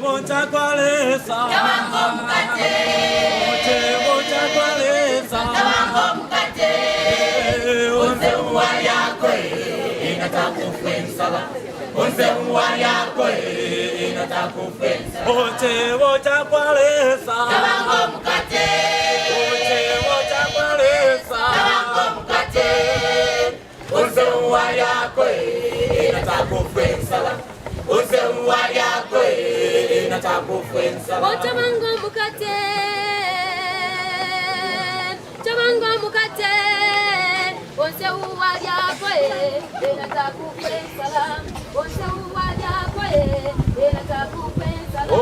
Chakwalesa, Tawango mkate, Chakwalesa, Tawango mkate, Onze uwayakwe, inatakufensala, Onze uwayakwe, inatakufensala, Chakwalesa, Tawango mkate, Chakwalesa, Tawango mkate, Onze uwayakwe, inatakufensala, Onze uwayakwe, inatakufensala, Tawango mkate, Tawango mkate, Onze uwayakwe, inatakufensala, Onze uwayakwe, inatakufensala,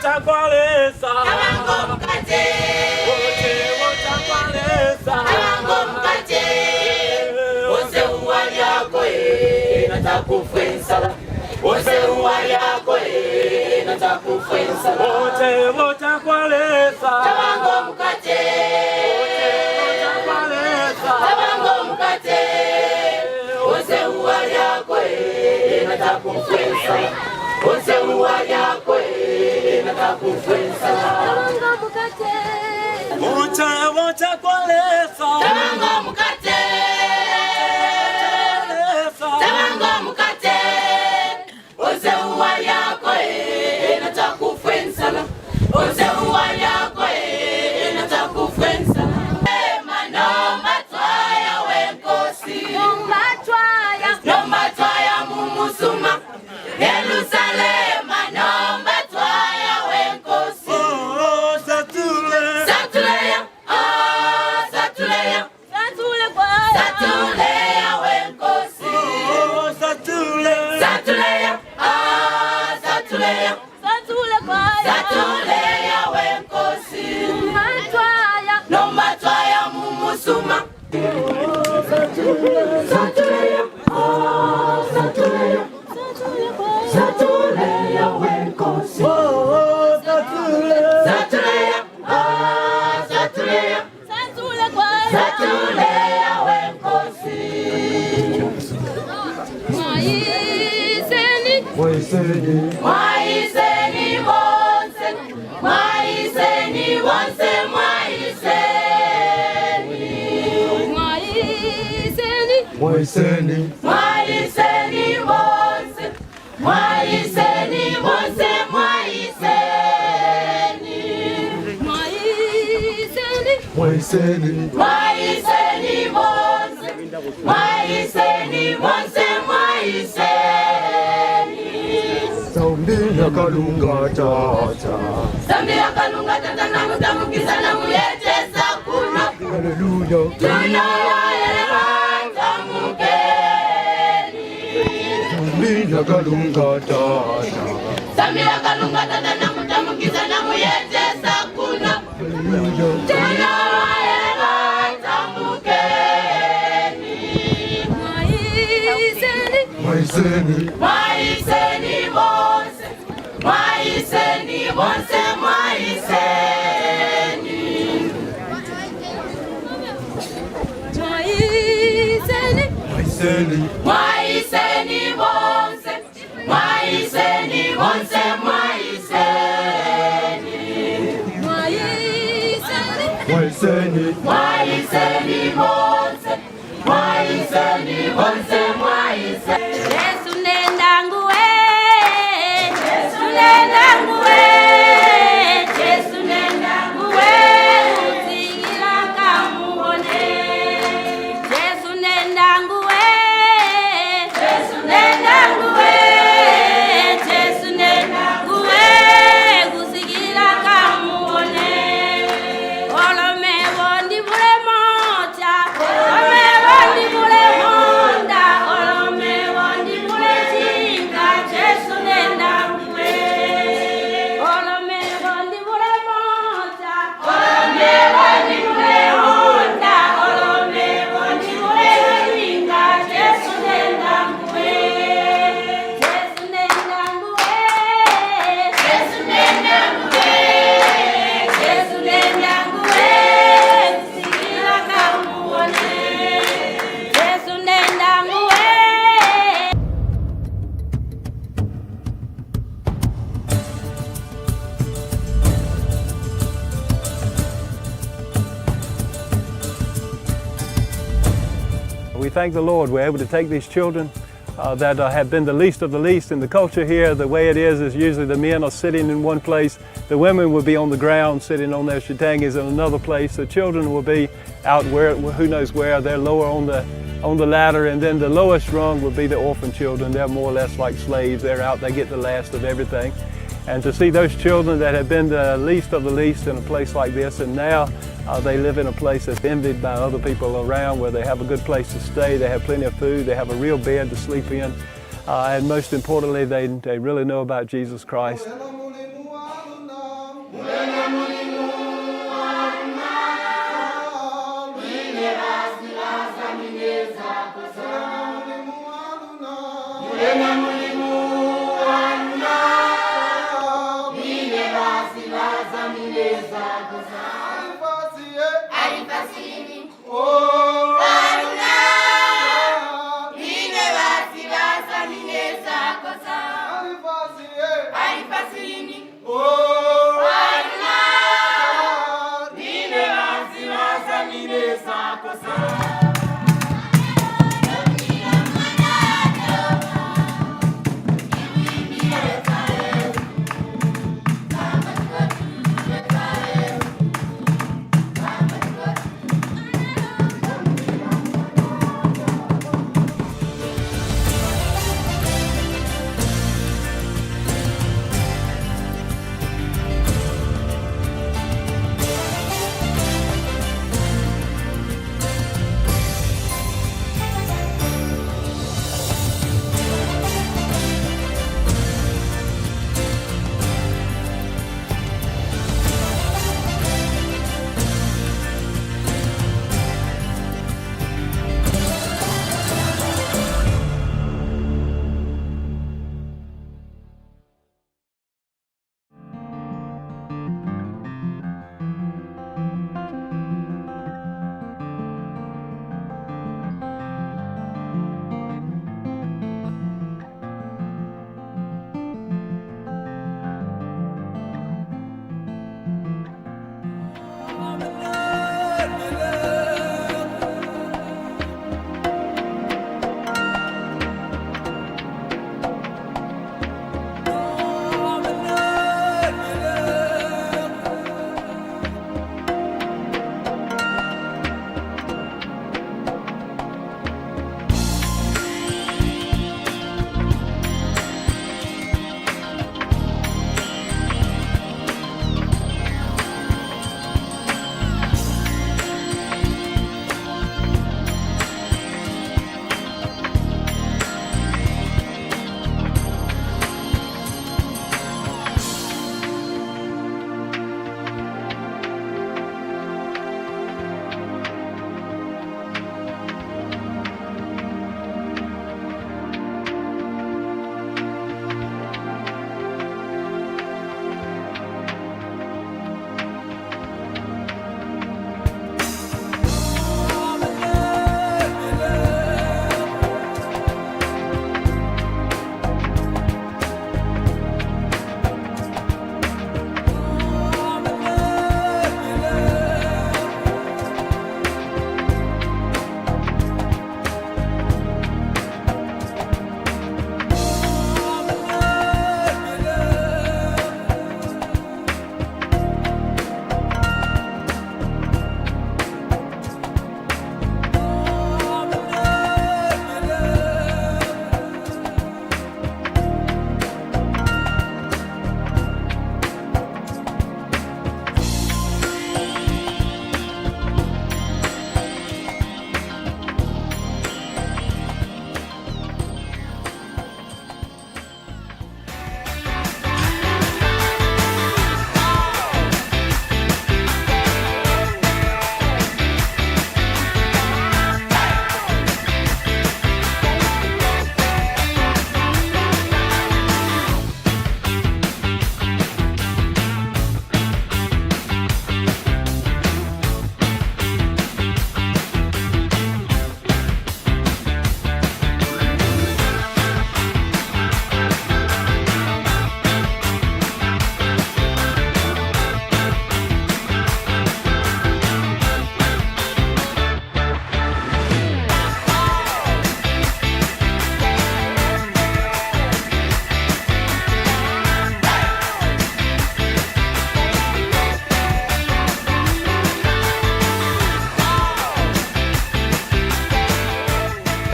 Chakwalesa, Tawango mkate, Chakwalesa, Tawango mkate, Onze uwayakwe, inatakufensala, Onze uwayakwe, inatakufensala, Chakwalesa, Tawango mkate, Tawango mkate, Onze uwayakwe, inatakufensala, Onze uwayakwe, inatakufensala, Tawango mkate, Chakwalesa, Tawango mkate, Tawango mkate, Onze uwayakwe, inatakufensala, Onze uwayakwe, inatakufensala, Nomba twaya wenkosi, Nomba twaya mumusuma, Yerusalema, Nomba twaya wenkosi, Satuleya, Satuleya kwaya, Satuleya wenkosi, Satuleya, Satuleya kwaya, Satuleya wenkosi, Nomba twaya mumusuma, Satuleya wenkosi, Satuleya wenkosi, Mwaiseni bonse, Mwaiseni bonse, Mwaiseni, Mwaiseni bonse, Mwaiseni bonse, Mwaiseni, Mwaiseni bonse, Mwaiseni bonse, Sambila kalunga tata, Sambila kalunga tata, namutamukiza namuyetesa kuno, Hallelujah, tunawaelewa tamukeni. Sambila kalunga tata, Sambila kalunga tata, namutamukiza namuyetesa kuno, Hallelujah, tunawaelewa tamukeni. Mwaiseni, Mwaiseni bonse, Mwaiseni bonse, Mwaiseni. Mwaiseni, Mwaiseni bonse, Mwaiseni bonse, Mwaiseni. Mwaiseni, Mwaiseni bonse, Mwaiseni bonse, Mwaiseni. Yesu nenda nguwe, Yesu nenda nguwe, Yesu nenda nguwe, usigira kamuone. Yesu nenda nguwe, Yesu nenda nguwe, Yesu nenda nguwe, usigira kamuone. Olome bondi bule mocha, olome bondi bule monda. thank the Lord we're able to take these children that have been the least of the least in the culture here. The way it is usually the men are sitting in one place, the women will be on the ground sitting on their shitangis in another place. The children will be out where, who knows where, they're lower on the ladder, and then the lowest rung will be the orphan children. They're more or less like slaves. They're out, they get the last of everything. And to see those children that have been the least of the least in a place like this, and now they live in a place that's envied by other people around, where they have a good place to stay, they have plenty of food, they have a real bed to sleep in, and most importantly, they really know about Jesus Christ.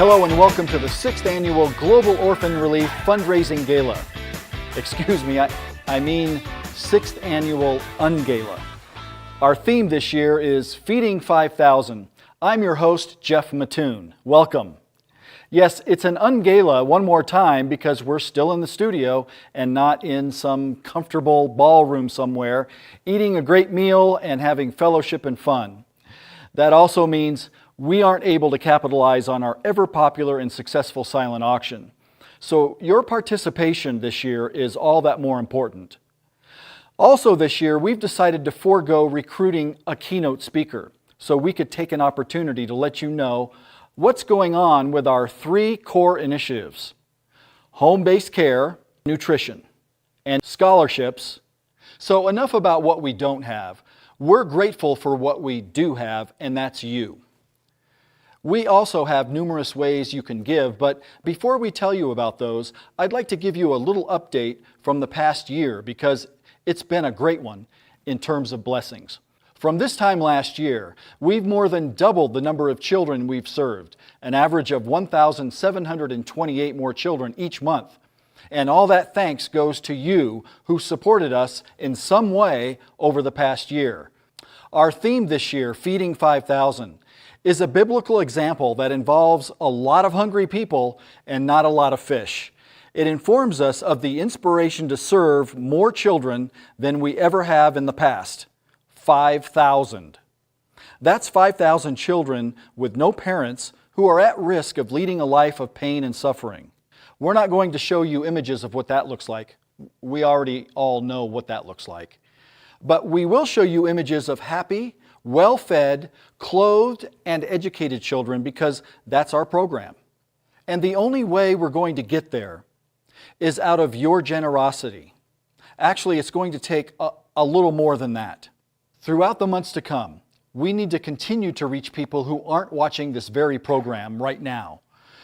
Hello and welcome to the 6th Annual Global Orphan Relief Fundraising Gala. Excuse me, I mean 6th Annual Un-Gala. Our theme this year is Feeding 5,000. I'm your host, Jeff Mattoon. Welcome. Yes, it's an Un-Gala one more time because we're still in the studio and not in some comfortable ballroom somewhere, eating a great meal and having fellowship and fun. That also means we aren't able to capitalize on our ever-popular and successful silent auction. So your participation this year is all that more important. Also this year, we've decided to forego recruiting a keynote speaker so we could take an opportunity to let you know what's going on with our 3 core initiatives: home-based care, nutrition, and scholarships. So enough about what we don't have. We're grateful for what we do have, and that's you. We also have numerous ways you can give, but before we tell you about those, I'd like to give you a little update from the past year because it's been a great one in terms of blessings. From this time last year, we've more than doubled the number of children we've served, an average of 1,728 more children each month. And all that thanks goes to you who supported us in some way over the past year. Our theme this year, Feeding 5,000, is a biblical example that involves a lot of hungry people and not a lot of fish. It informs us of the inspiration to serve more children than we ever have in the past. 5,000. That's 5,000 children with no parents who are at risk of leading a life of pain and suffering. We're not going to show you images of what that looks like. We already all know what that looks like. But we will show you images of happy, well-fed, clothed, and educated children because that's our program. And the only way we're going to get there is out of your generosity. Actually, it's going to take a little more than that. Throughout the months to come, we need to continue to reach people who aren't watching this very program right now.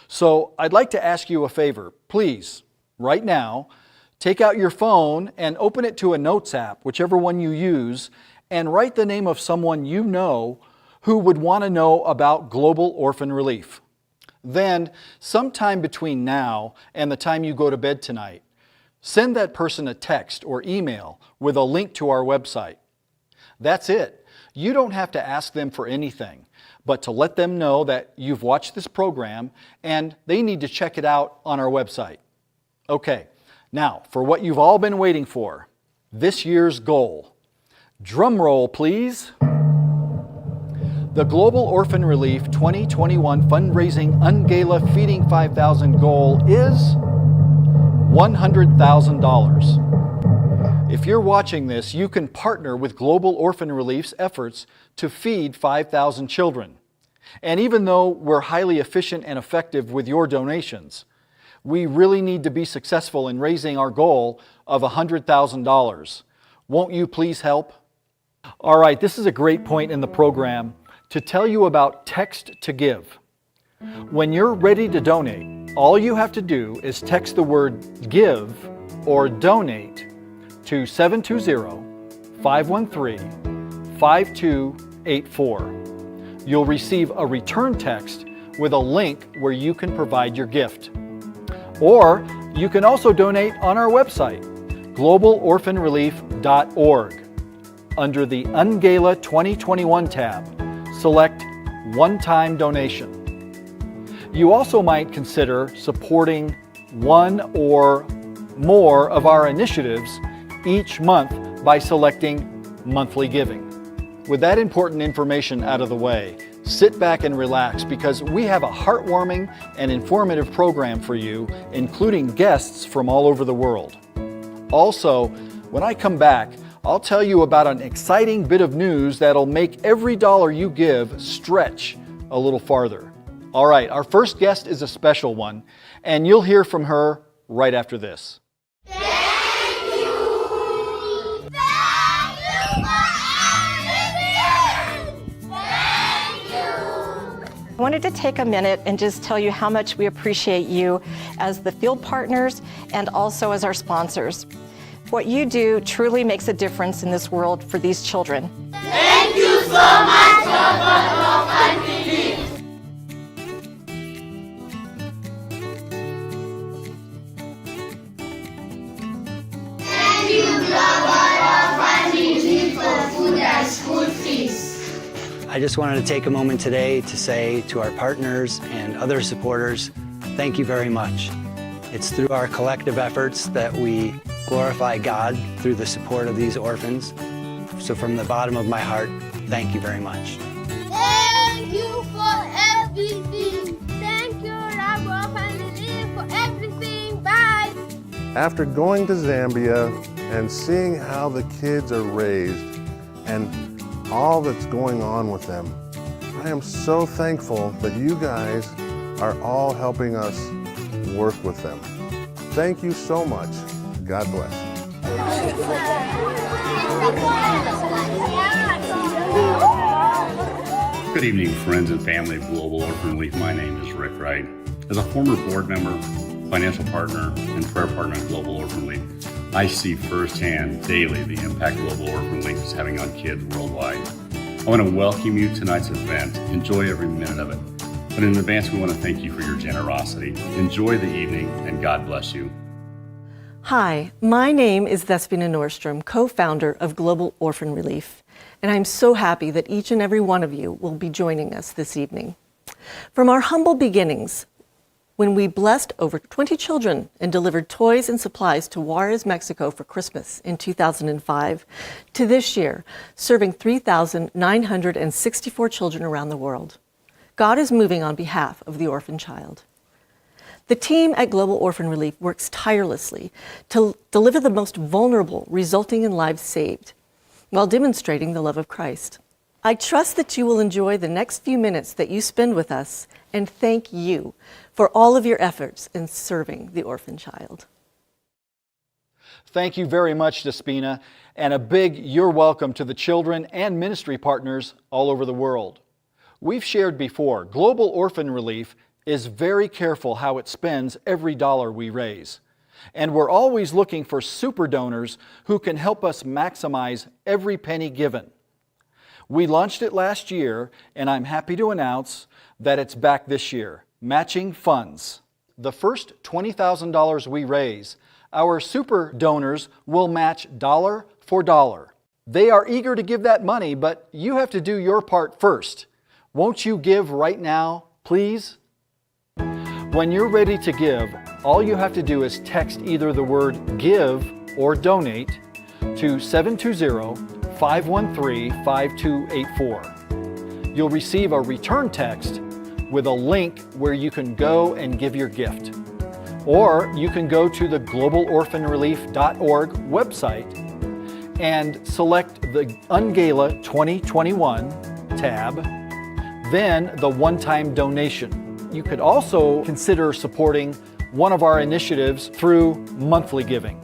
So I'd like to ask you a favor. Please, right now, take out your phone and open it to a notes app, whichever one you use, and write the name of someone you know who would want to know about Global Orphan Relief. Then, sometime between now and the time you go to bed tonight, send that person a text or email with a link to our website. That's it. You don't have to ask them for anything, but to let them know that you've watched this program and they need to check it out on our website. Okay, now for what you've all been waiting for, this year's goal. Drum roll, please. The Global Orphan Relief 2021 Fundraising Un-Gala Feeding 5,000 goal is $100,000. If you're watching this, you can partner with Global Orphan Relief's efforts to feed 5,000 children. And even though we're highly efficient and effective with your donations, we really need to be successful in raising our goal of $100,000. Won't you please help? All right, this is a great point in the program to tell you about Text to Give. When you're ready to donate, all you have to do is text the word GIVE or DONATE to 720-513-5284. You'll receive a return text with a link where you can provide your gift. Or you can also donate on our website, globalorphanrelief.org. Under the Un-Gala 2021 tab, select One-Time Donation. You also might consider supporting one or more of our initiatives each month by selecting Monthly Giving. With that important information out of the way, sit back and relax because we have a heartwarming and informative program for you, including guests from all over the world. Also, when I come back, I'll tell you about an exciting bit of news that'll make every dollar you give stretch a little farther. All right, our first guest is a special one, and you'll hear from her right after this. Thank you! Thank you for everything! Thank you! I wanted to take a minute and just tell you how much we appreciate you as the field partners and also as our sponsors. What you do truly makes a difference in this world for these children. Thank you so much, Global Orphan Relief. I just wanted to take a moment today to say to our partners and other supporters, thank you very much. It's through our collective efforts that we glorify God through the support of these orphans. So from the bottom of my heart, thank you very much. Thank you for everything. Thank you, Global Orphan Relief, for everything. Bye. After going to Zambia and seeing how the kids are raised and all that's going on with them, I am so thankful that you guys are all helping us work with them. Thank you so much. God bless. Good evening, friends and family of Global Orphan Relief. My name is Rick Wright. As a former board member, financial partner, and prayer partner at Global Orphan Relief, I see firsthand daily the impact Global Orphan Relief is having on kids worldwide. I want to welcome you to tonight's event. Enjoy every minute of it. But in advance, we want to thank you for your generosity. Enjoy the evening, and God bless you. Hi, my name is Thespina Nordstrom, co-founder of Global Orphan Relief, and I'm so happy that each and every one of you will be joining us this evening. From our humble beginnings, when we blessed over 20 children and delivered toys and supplies to Juarez, Mexico for Christmas in 2005, to this year, serving 3,964 children around the world. God is moving on behalf of the orphan child. The team at Global Orphan Relief works tirelessly to deliver the most vulnerable, resulting in lives saved, while demonstrating the love of Christ. I trust that you will enjoy the next few minutes that you spend with us, and thank you for all of your efforts in serving the orphan child. Thank you very much, Despina, and a big you're welcome to the children and ministry partners all over the world. We've shared before, Global Orphan Relief is very careful how it spends every dollar we raise. And we're always looking for super donors who can help us maximize every penny given. We launched it last year, and I'm happy to announce that it's back this year, matching funds. The first $20,000 we raise, our super donors will match dollar for dollar. They are eager to give that money, but you have to do your part first. Won't you give right now, please? When you're ready to give, all you have to do is text either the word GIVE or DONATE to 720-513-5284. You'll receive a return text with a link where you can go and give your gift. Or you can go to the globalorphanrelief.org website and select the Un-Gala 2021 tab, then the one-time donation. You could also consider supporting one of our initiatives through monthly giving.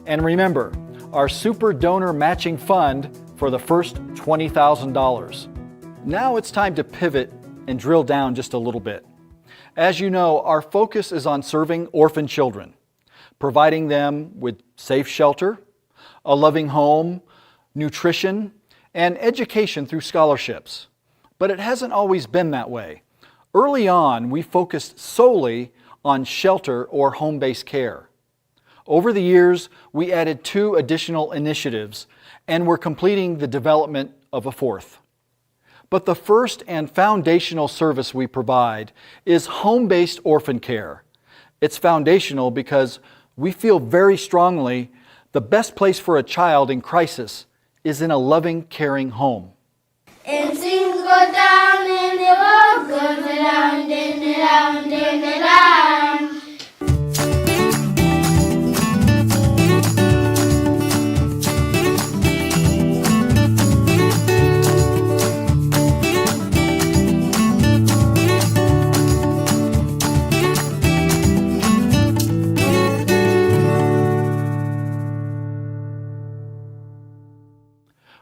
And remember, our Super Donor Matching Fund for the first $20,000. Now it's time to pivot and drill down just a little bit. As you know, our focus is on serving orphan children, providing them with safe shelter, a loving home, nutrition, and education through scholarships. But it hasn't always been that way. Early on, we focused solely on shelter or home-based care. Over the years, we added 2 additional initiatives, and we're completing the development of a 4th. But the first and foundational service we provide is home-based orphan care. It's foundational because we feel very strongly the best place for a child in crisis is in a loving, caring home. And things go down and the world goes around and around and around.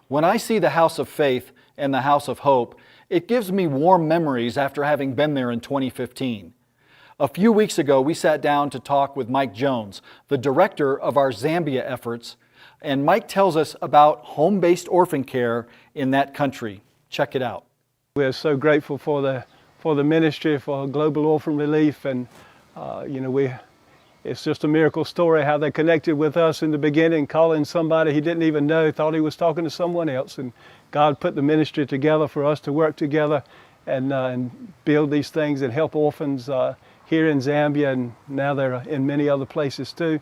When I see the House of Faith and the House of Hope, it gives me warm memories after having been there in 2015. A few weeks ago, we sat down to talk with Mike Jones, the director of our Zambia efforts, and Mike tells us about home-based orphan care in that country. Check it out. We're so grateful for the ministry, for Global Orphan Relief, and It's just a miracle story how they connected with us in the beginning, calling somebody he didn't even know, thought he was talking to someone else. And God put the ministry together for us to work together and build these things and help orphans here in Zambia, and now they're in many other places too.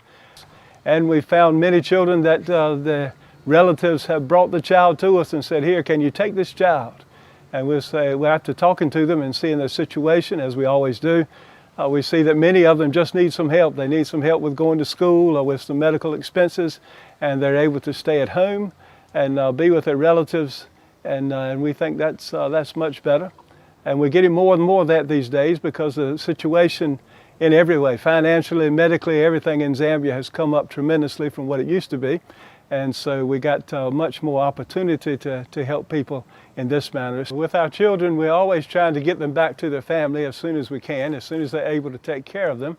And we found many children that the relatives have brought the child to us and said, here, can you take this child? And we'll say, well, after talking to them and seeing their situation, as we always do, we see that many of them just need some help. They need some help with going to school or with some medical expenses, and they're able to stay at home and be with their relatives, and we think that's much better. And we're getting more and more of that these days because the situation in every way, financially, medically, everything in Zambia has come up tremendously from what it used to be. And so we got much more opportunity to help people in this manner. With our children, we're always trying to get them back to their family as soon as we can, as soon as they're able to take care of them,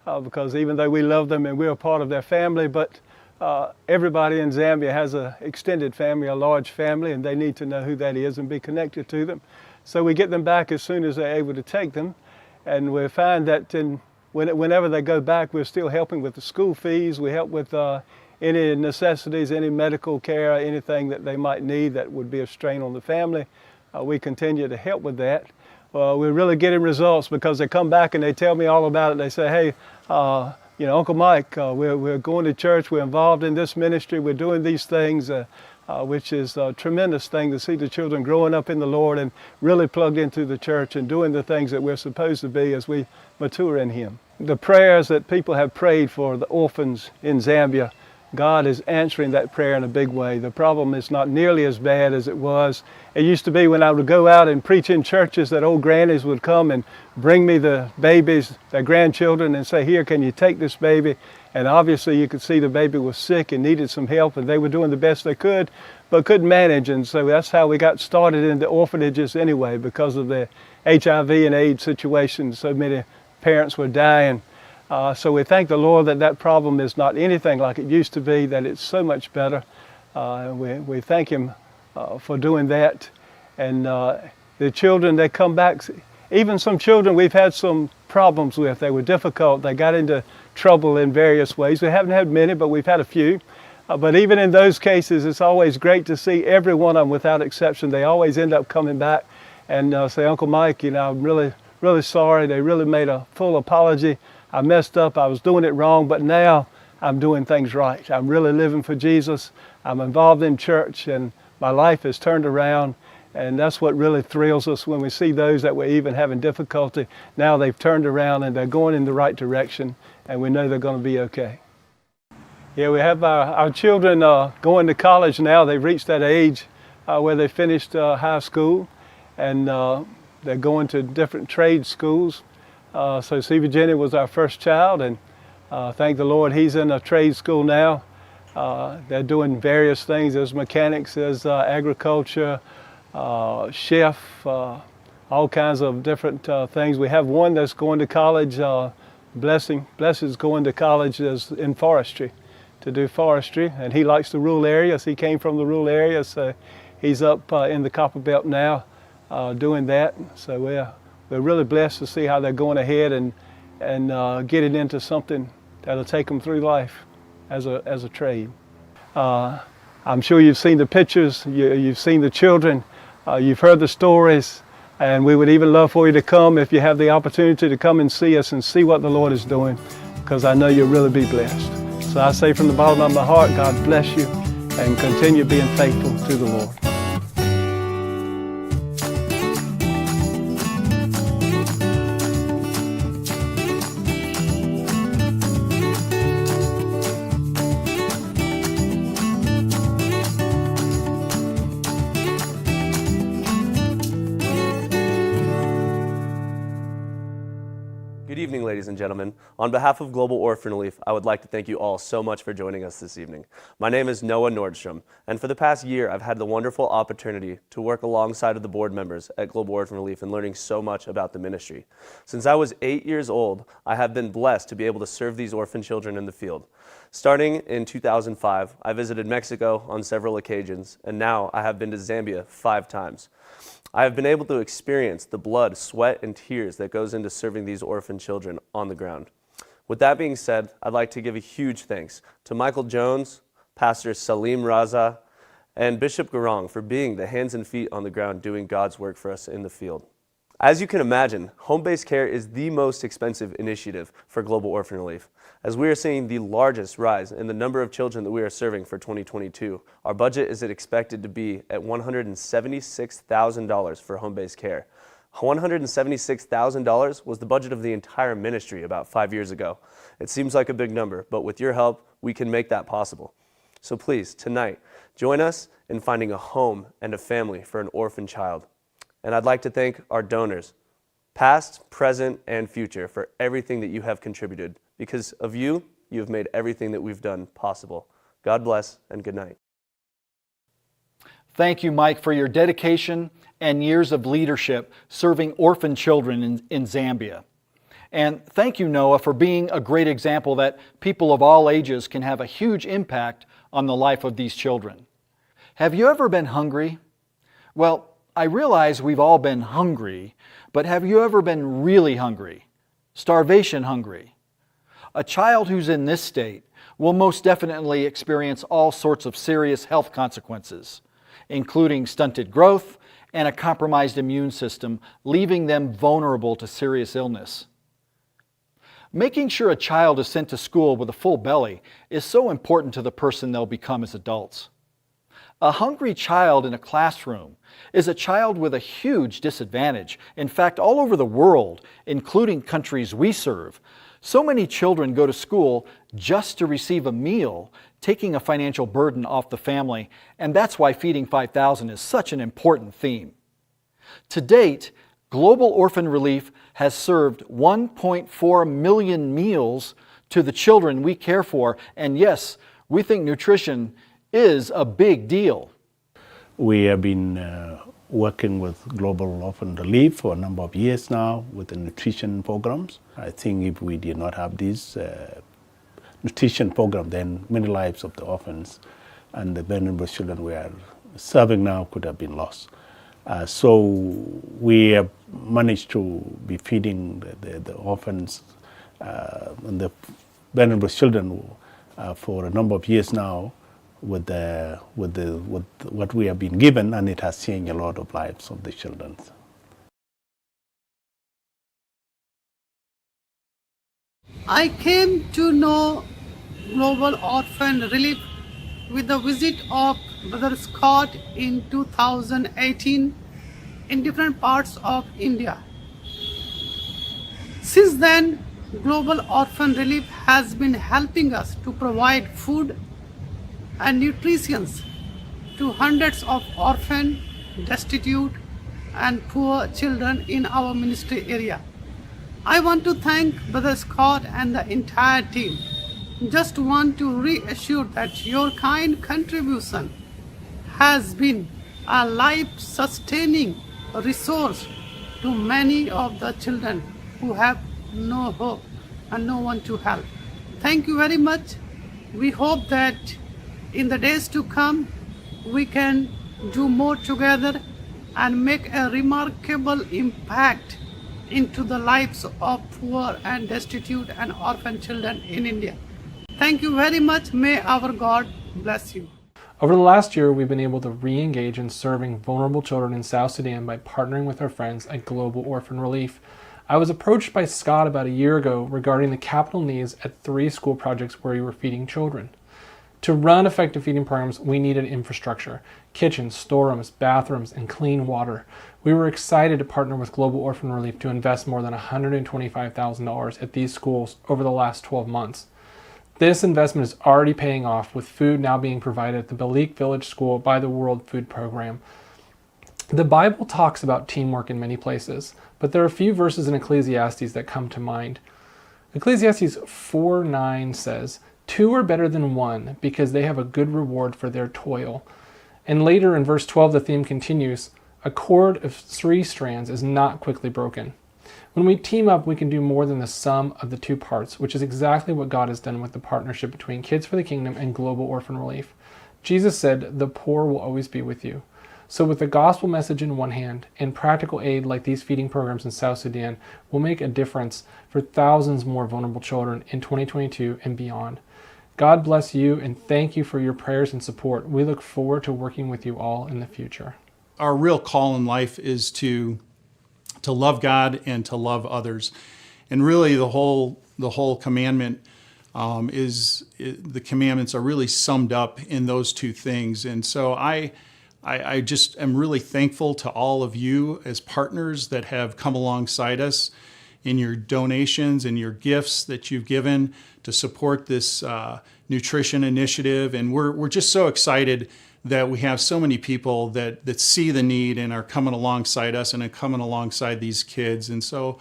because even though we love them and we're a part of their family, but everybody in Zambia has an extended family, a large family, and they need to know who that is and be connected to them. So we get them back as soon as they're able to take them. And we find that whenever they go back, we're still helping with the school fees. We help with any necessities, any medical care, anything that they might need that would be a strain on the family. We continue to help with that. We're really getting results because they come back and they tell me all about it. They say, hey, you know, Uncle Mike, we're going to church, we're involved in this ministry, we're doing these things, which is a tremendous thing to see the children growing up in the Lord and really plugged into the church and doing the things that we're supposed to be as we mature in Him. The prayers that people have prayed for the orphans in Zambia, God is answering that prayer in a big way. The problem is not nearly as bad as it was. It used to be when I would go out and preach in churches that old grannies would come and bring me the babies, their grandchildren, and say, here, can you take this baby? And obviously you could see the baby was sick and needed some help, and they were doing the best they could, but couldn't manage. And so that's how we got started in the orphanages anyway, because of the HIV and AIDS situation. So many parents were dying. So we thank the Lord that that problem is not anything like it used to be, that it's so much better. We thank Him for doing that. And the children, they come back. Even some children we've had some problems with. They were difficult. They got into trouble in various ways. We haven't had many, but we've had a few. But even in those cases, it's always great to see every one of them without exception. They always end up coming back and say, Uncle Mike, you know, I'm really, really sorry. They really made a full apology. I messed up, I was doing it wrong, but now I'm doing things right. I'm really living for Jesus. I'm involved in church, and my life has turned around. And that's what really thrills us when we see those that were even having difficulty. Now they've turned around and they're going in the right direction, and we know they're going to be okay. Yeah, we have our children going to college now. They've reached that age where they finished high school, and they're going to different trade schools. So C. Virginia was our first child, and thank the Lord he's in a trade school now. They're doing various things. There's mechanics, there's agriculture, chef, all kinds of different things. We have one that's going to college, Blessing's going to college in forestry, to do forestry, and he likes the rural areas. He came from the rural areas, so he's up in the Copper Belt now doing that. So we're really blessed to see how they're going ahead and getting into something that'll take them through life as a trade. I'm sure you've seen the pictures, you've seen the children, you've heard the stories, and we would even love for you to come if you have the opportunity to come and see us and see what the Lord is doing, because I know you'll really be blessed. So I say from the bottom of my heart, God bless you, and continue being faithful to the Lord. Good evening, ladies and gentlemen. On behalf of Global Orphan Relief, I would like to thank you all so much for joining us this evening. My name is Noah Nordstrom, and for the past year, I've had the wonderful opportunity to work alongside of the board members at Global Orphan Relief and learning so much about the ministry. Since I was 8 years old, I have been blessed to be able to serve these orphan children in the field. Starting in 2005, I visited Mexico on several occasions, and now I have been to Zambia 5 times. I have been able to experience the blood, sweat, and tears that goes into serving these orphan children on the ground. With that being said, I'd like to give a huge thanks to Michael Jones, Pastor Salim Raza, and Bishop Garong for being the hands and feet on the ground doing God's work for us in the field. As you can imagine, home-based care is the most expensive initiative for Global Orphan Relief. As we are seeing the largest rise in the number of children that we are serving for 2022, our budget is expected to be at $176,000 for home-based care. $176,000 was the budget of the entire ministry about 5 years ago. It seems like a big number, but with your help, we can make that possible. So please, tonight, join us in finding a home and a family for an orphan child. And I'd like to thank our donors, past, present, and future, for everything that you have contributed. Because of you, you have made everything that we've done possible. God bless, and good night. Thank you, Mike, for your dedication and years of leadership serving orphan children in Zambia. And thank you, Noah, for being a great example that people of all ages can have a huge impact on the life of these children. Have you ever been hungry? Well, I realize we've all been hungry, but have you ever been really hungry? Starvation hungry? A child who's in this state will most definitely experience all sorts of serious health consequences, including stunted growth and a compromised immune system, leaving them vulnerable to serious illness. Making sure a child is sent to school with a full belly is so important to the person they'll become as adults. A hungry child in a classroom is a child with a huge disadvantage. In fact, all over the world, including countries we serve, so many children go to school just to receive a meal, taking a financial burden off the family, and that's why Feeding 5,000 is such an important theme. To date, Global Orphan Relief has served 1.4 million meals to the children we care for, and yes, we think nutrition is a big deal. We have been working with Global Orphan Relief for a number of years now with the nutrition programs. I think if we did not have this nutrition program, then many lives of the orphans and the vulnerable children we are serving now could have been lost. So we have managed to be feeding the orphans and the vulnerable children for a number of years now with what we have been given, and it has changed a lot of lives of the children. I came to know Global Orphan Relief with the visit of Brother Scott in 2018 in different parts of India. Since then, Global Orphan Relief has been helping us to provide food and nutrition to hundreds of orphan, destitute, and poor children in our ministry area. I want to thank Brother Scott and the entire team. Just want to reassure that your kind contribution has been a life-sustaining resource to many of the children who have no hope and no one to help. Thank you very much. We hope that in the days to come, we can do more together and make a remarkable impact into the lives of poor and destitute and orphan children in India. Thank you very much. May our God bless you. Over the last year, we've been able to re-engage in serving vulnerable children in South Sudan by partnering with our friends at Global Orphan Relief. I was approached by Scott about a year ago regarding the capital needs at 3 school projects where we were feeding children. To run effective feeding programs, we needed infrastructure, kitchens, storerooms, bathrooms, and clean water. We were excited to partner with Global Orphan Relief to invest more than $125,000 at these schools over the last 12 months. This investment is already paying off, with food now being provided at the Balik Village School by the World Food Program. The Bible talks about teamwork in many places, but there are a few verses in Ecclesiastes that come to mind. Ecclesiastes 4:9 says, "Two are better than one, because they have a good reward for their toil." And later in verse 12, the theme continues, "A cord of 3 strands is not quickly broken." When we team up, we can do more than the sum of the 2 parts, which is exactly what God has done with the partnership between Kids for the Kingdom and Global Orphan Relief. Jesus said, "The poor will always be with you." So with the gospel message in one hand and practical aid like these feeding programs in South Sudan, we'll make a difference for thousands more vulnerable children in 2022 and beyond. God bless you, and thank you for your prayers and support. We look forward to working with you all in the future. Our real call in life is to love God and to love others. And really the whole commandment the commandments are really summed up in those two things. And so I just am really thankful to all of you as partners that have come alongside us in your donations and your gifts that you've given to support this nutrition initiative. And we're just so excited that we have so many people that see the need and are coming alongside us and are coming alongside these kids. And so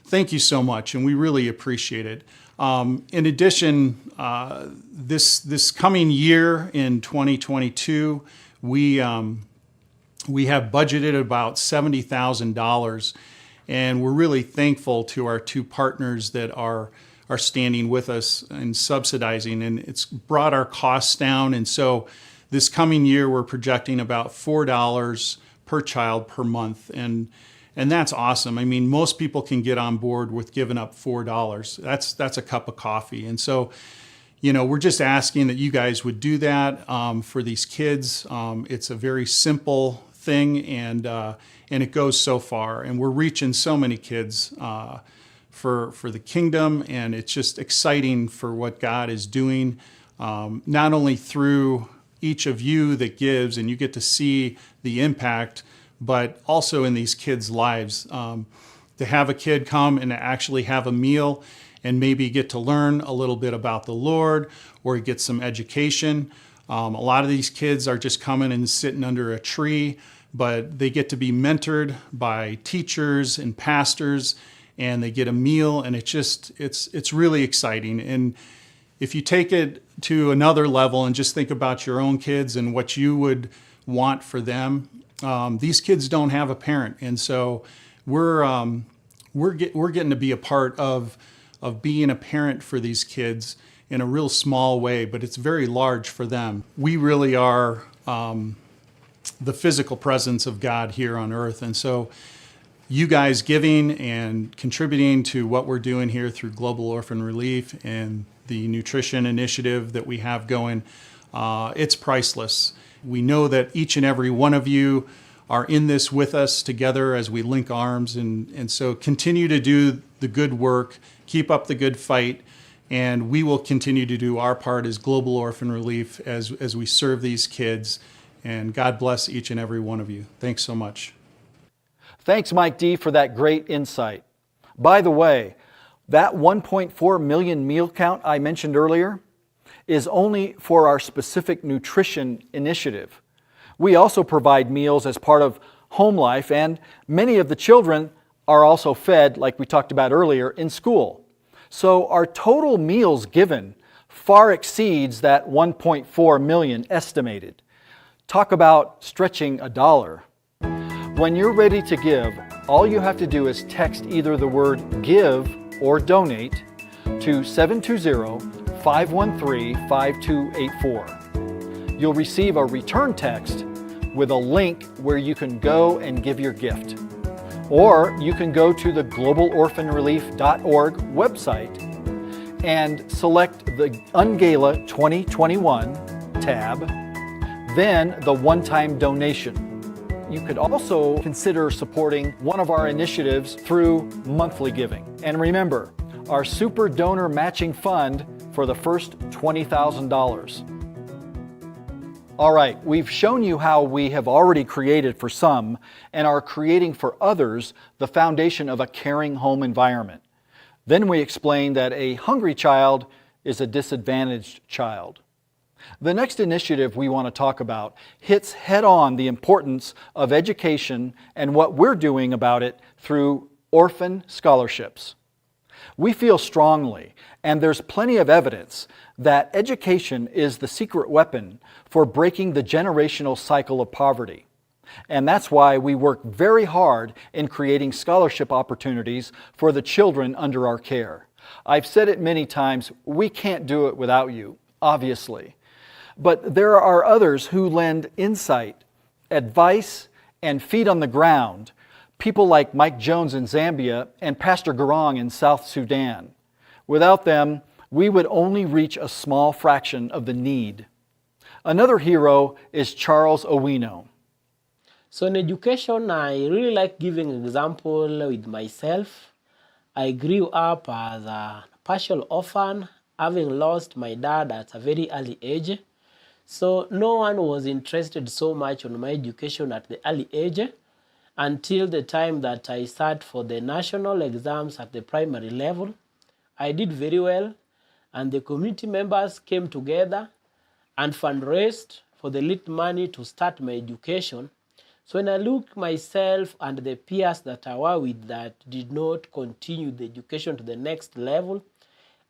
thank you so much, and we really appreciate it. In addition, this coming year in 2022, we have budgeted about $70,000, and we're really thankful to our two partners that are standing with us and subsidizing, and it's brought our costs down. And so this coming year, we're projecting about $4 per child per month, and that's awesome. I mean, most people can get on board with giving up $4. That's a cup of coffee. And so, we're just asking that you guys would do that for these kids. It's a very simple thing, and it goes so far. And we're reaching so many kids for the kingdom, and it's just exciting for what God is doing, not only through each of you that gives, and you get to see the impact, but also in these kids' lives. To have a kid come and actually have a meal and maybe get to learn a little bit about the Lord or get some education. A lot of these kids are just coming and sitting under a tree, but they get to be mentored by teachers and pastors, and they get a meal, and it's really exciting. And if you take it to another level and just think about your own kids and what you would want for them, these kids don't have a parent, and so we're getting to be a part of being a parent for these kids in a real small way, but it's very large for them. We really are the physical presence of God here on earth, and so you guys giving and contributing to what we're doing here through Global Orphan Relief and the nutrition initiative that we have going, it's priceless. We know that each and every one of you are in this with us together as we link arms. And so continue to do the good work, keep up the good fight, and we will continue to do our part as Global Orphan Relief as we serve these kids. And God bless each and every one of you. Thanks so much. Thanks, Mike D., for that great insight. By the way, that 1.4 million meal count I mentioned earlier is only for our specific nutrition initiative. We also provide meals as part of home life, and many of the children are also fed, like we talked about earlier, in school. So our total meals given far exceeds that 1.4 million estimated. Talk about stretching a dollar. When you're ready to give, all you have to do is text either the word give or donate to 720-513-5284. You'll receive a return text with a link where you can go and give your gift. Or you can go to the globalorphanrelief.org website and select the Un-Gala 2021 tab, then the one-time donation. You could also consider supporting one of our initiatives through monthly giving. And remember, our Super Donor Matching Fund for the first $20,000. All right, we've shown you how we have already created for some and are creating for others the foundation of a caring home environment. Then we explained that a hungry child is a disadvantaged child. The next initiative we want to talk about hits head-on the importance of education and what we're doing about it through orphan scholarships. We feel strongly, and there's plenty of evidence, that education is the secret weapon for breaking the generational cycle of poverty. And that's why we work very hard in creating scholarship opportunities for the children under our care. I've said it many times, we can't do it without you, obviously. But there are others who lend insight advice, and feet on the ground, people like Mike Jones in Zambia and Pastor Garang in South Sudan. Without them, we would only reach a small fraction of the need. Another hero is Charles Owino. So in education, I really like giving an example with myself. I grew up as a partial orphan, having lost my dad at a very early age. So no one was interested so much on my education at the early age until the time that I sat for the national exams at the primary level. I did very well, and the community members came together and fundraised for the little money to start my education. So when I look myself and the peers that I were with that did not continue the education to the next level,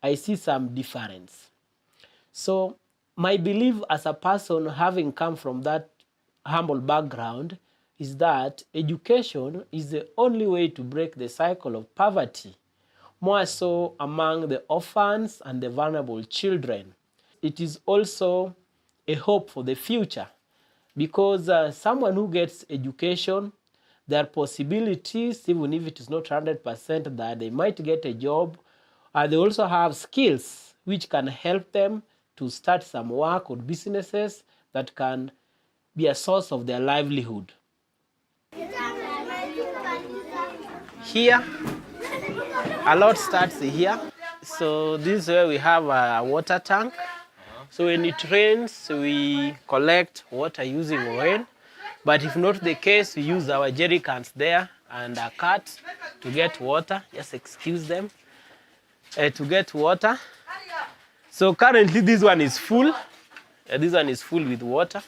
I see some difference. So my belief as a person having come from that humble background is that education is the only way to break the cycle of poverty, more so among the orphans and the vulnerable children. It is also a hope for the future, because someone who gets education, there are possibilities, even if it is not 100%, that they might get a job. They also have skills which can help them to start some work or businesses that can be a source of their livelihood. Here, a lot starts here. So this is where we have a water tank. So when it rains, we collect water using rain. But if not the case, we use our jerry cans there and a cart to get water. Just excuse them. To get water. So currently this one is full. This one is full with water.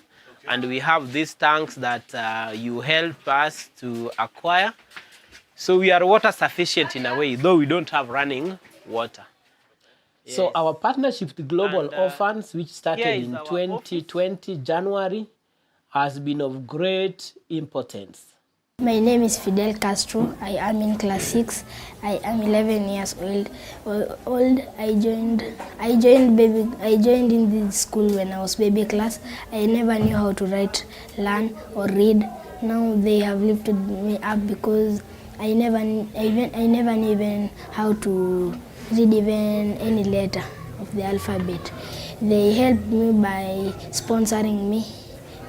And we have these tanks that you help us to acquire. So we are water sufficient in a way, though we don't have running water. Yes. So our partnership with Global Orphans, which started in 2020, January, has been of great importance. My name is Fidel Castro. I am in class 6. I am 11 years old. I joined in the school when I was baby class. I never knew how to write, learn, or read. Now they have lifted me up because I never knew even how to read even any letter of the alphabet. They helped me by sponsoring me.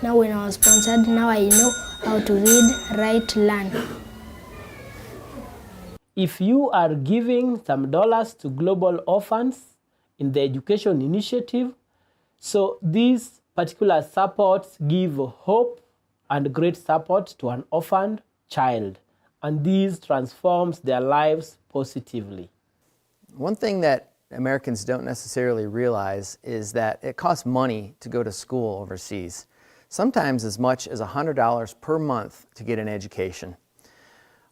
Now when I was sponsored, now I know how to read, write, learn. If you are giving some dollars to Global Orphans in the education initiative, so these particular supports give hope and great support to an orphaned child, and this transforms their lives positively. One thing that Americans don't necessarily realize is that it costs money to go to school overseas. Sometimes as much as $100 per month to get an education.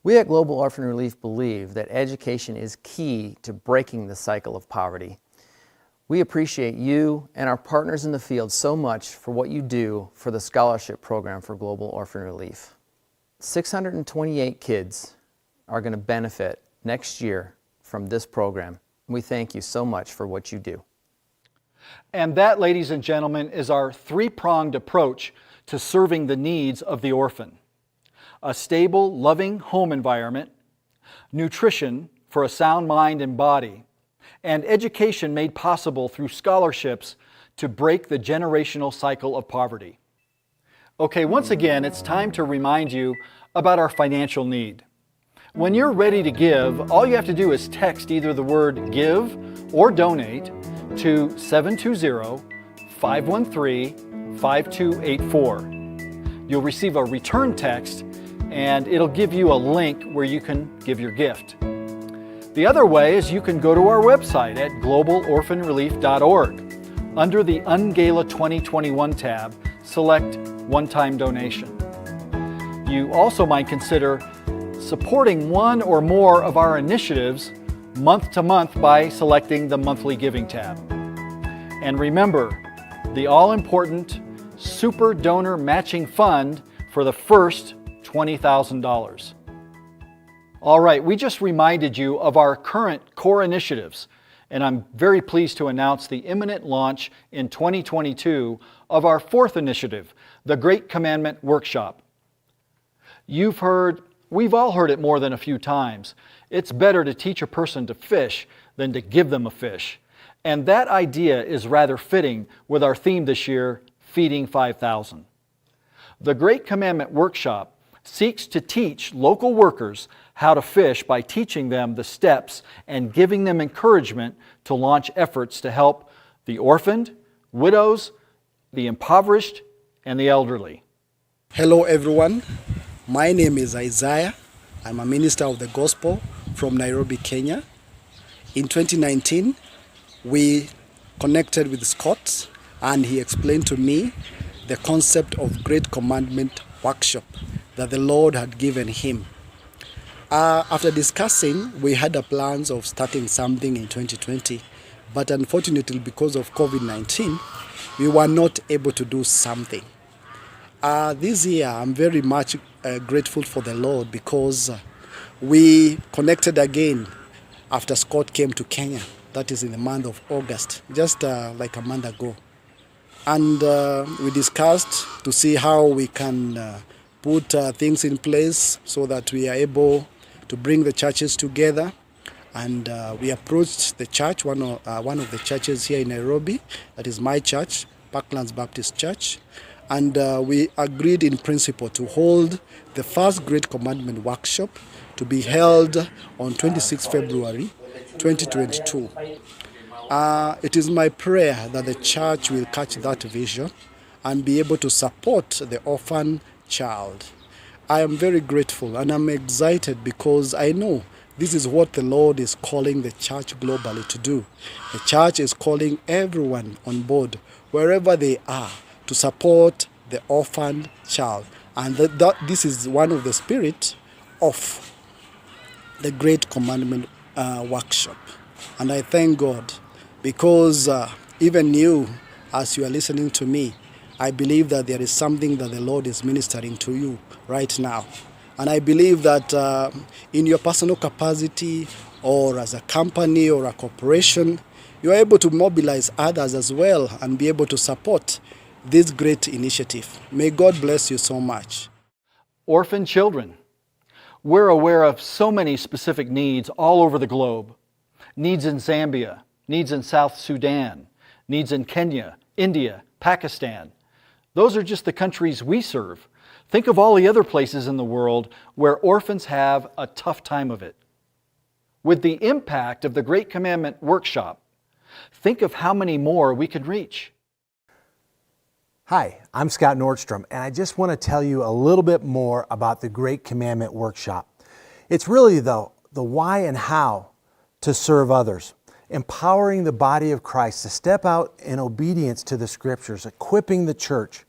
We at Global Orphan Relief believe that education is key to breaking the cycle of poverty. We appreciate you and our partners in the field so much for what you do for the scholarship program for Global Orphan Relief. 628 kids are going to benefit next year from this program. We thank you so much for what you do. And that, ladies and gentlemen, is our three-pronged approach to serving the needs of the orphan. A stable, loving home environment, nutrition for a sound mind and body, and education made possible through scholarships to break the generational cycle of poverty. Okay, once again, it's time to remind you about our financial need. When you're ready to give, all you have to do is text either the word give or donate to 720-513-5284. You'll receive a return text and it'll give you a link where you can give your gift. The other way is you can go to our website at globalorphanrelief.org. Under the Un-Gala 2021 tab, select one-time donation. You also might consider supporting one or more of our initiatives month to month by selecting the monthly giving tab. And remember, the all-important Super Donor Matching Fund for the first $20,000. All right, we just reminded you of our current core initiatives, and I'm very pleased to announce the imminent launch in 2022 of our fourth initiative, the Great Commandment Workshop. We've all heard it more than a few times. It's better to teach a person to fish than to give them a fish. And that idea is rather fitting with our theme this year, Feeding 5,000. The Great Commandment Workshop seeks to teach local workers how to fish by teaching them the steps and giving them encouragement to launch efforts to help the orphaned, widows, the impoverished, and the elderly. Hello everyone, my name is Isaiah. I'm a minister of the gospel from Nairobi, Kenya. In 2019, we connected with Scott and he explained to me the concept of Great Commandment Workshop that the Lord had given him. After discussing, we had the plans of starting something in 2020, but unfortunately because of COVID-19, we were not able to do something. This year, I'm very much grateful for the Lord because we connected again after Scott came to Kenya. That is in the month of August, just like a month ago. And we discussed to see how we can put things in place so that we are able to bring the churches together. And we approached the church, one of the churches here in Nairobi, that is my church, Parklands Baptist Church. And we agreed in principle to hold the first Great Commandment Workshop to be held on 26 February 2022. It is my prayer that the church will catch that vision and be able to support the orphan child. I am very grateful and I'm excited because I know this is what the Lord is calling the church globally to do. The church is calling everyone on board, wherever they are, to support the orphan child. And this is one of the spirit of the Great Commandment Workshop. And I thank God because even you, as you are listening to me, I believe that there is something that the Lord is ministering to you right now. And I believe that in your personal capacity or as a company or a corporation, you are able to mobilize others as well and be able to support this great initiative. May God bless you so much. Orphan children. We're aware of so many specific needs all over the globe. Needs in Zambia, needs in South Sudan, needs in Kenya, India, Pakistan. Those are just the countries we serve. Think of all the other places in the world where orphans have a tough time of it. With the impact of the Great Commandment Workshop, think of how many more we could reach. Hi, I'm Scott Nordstrom, and I just want to tell you a little bit more about the Great Commandment Workshop. It's really the why and how to serve others, empowering the body of Christ to step out in obedience to the Scriptures, equipping the church